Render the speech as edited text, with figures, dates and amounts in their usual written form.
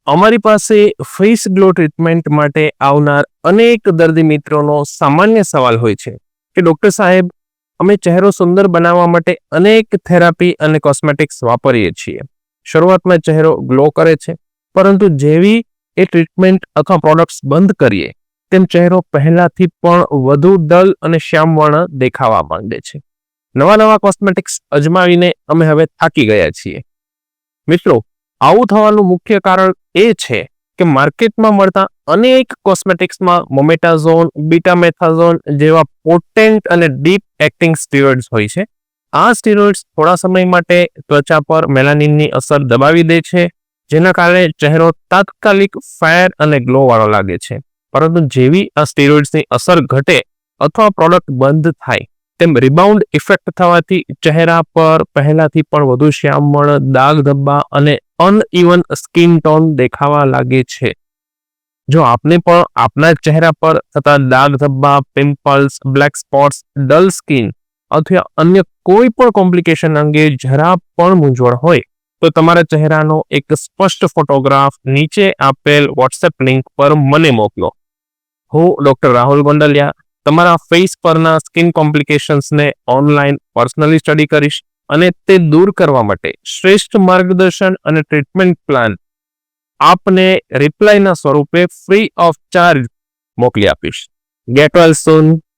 અમારી પાસે face glow treatment માટે આવનાર અનેક દર્દી મિત્રોનો સામાન્ય સવાલ હોય છે કે ડૉક્ટર સાહેબ, અમે ચહેરો સુંદર બનાવવા માટે અનેક થેરાપી અને કોસ્મેટિક્સ વાપરીએ છીએ. શરૂઆતમાં ચહેરો ગ્લો કરે છે, પરંતુ જેવી એ ટ્રીટમેન્ટ અથવા પ્રોડક્ટ્સ બંધ કરીએ તેમ ચહેરો પહેલાથી પણ વધુ ડલ અને શ્યામવર્ણ દેખાવા માંડે છે. નવા કોસ્મેટિક્સ અજમાવીને અમે હવે થાકી ગયા છીએ. મિત્રો, આવું થવાનું મુખ્ય કારણ એ છે કે માર્કેટમાં મળતા અનેક કોસ્મેટિક્સમાં મોમેટાઝોન, બીટામેથાઝોન જેવા પોટેન્ટ અને ડીપ એક્ટિંગ સ્ટીરોઇડ્સ હોય છે. આ સ્ટીરોઇડ્સ થોડા સમય માટે ત્વચા પર મેલાનિનની અસર દબાવી દે છે, જેના કારણે ચહેરો તાત્કાલિક ફેર અને ગ્લો વાળો લાગે છે. પરંતુ જેવી આ સ્ટીરોઇડ્સની અસર ઘટે અથવા પ્રોડક્ટ બંધ થાય તેમ રિબાઉન્ડ ઇફેક્ટ થવાથી ચહેરા પર પહેલાથી પણ વધુ શ્યામવર્ણ, દાગ ધબ્બા અને અનઇવન સ્કિન ટોન દેખાવા લાગે છે. જો આપને પણ આપના ચહેરા પર થતા દાગ ધબ્બા, pimples, black spots, dull skin અથવા અન્ય કોઈ પણ કોમ્પ્લિકેશન અંગે જરા પણ મૂંઝવણ હોય તો તમારા ચહેરાનો એક સ્પષ્ટ ફોટોગ્રાફ નીચે આપેલ વોટ્સએપ લિંક પર મને મોકલો. હું ડોક્ટર રાહુલ ગોંડલિયા તમારા ફેસ પરના સ્કિન કોમ્પ્લિકેશન્સને ઓનલાઈન પર્સનલી સ્ટડી કરીશ અને તે દૂર કરવા માટે શ્રેષ્ઠ માર્ગદર્શન અને ટ્રીટમેન્ટ પ્લાન આપને રિપ્લાયના સ્વરૂપે ફ્રી ઓફ ચાર્જ મોકલી આપીશ. ગેટ વેલ સૂન.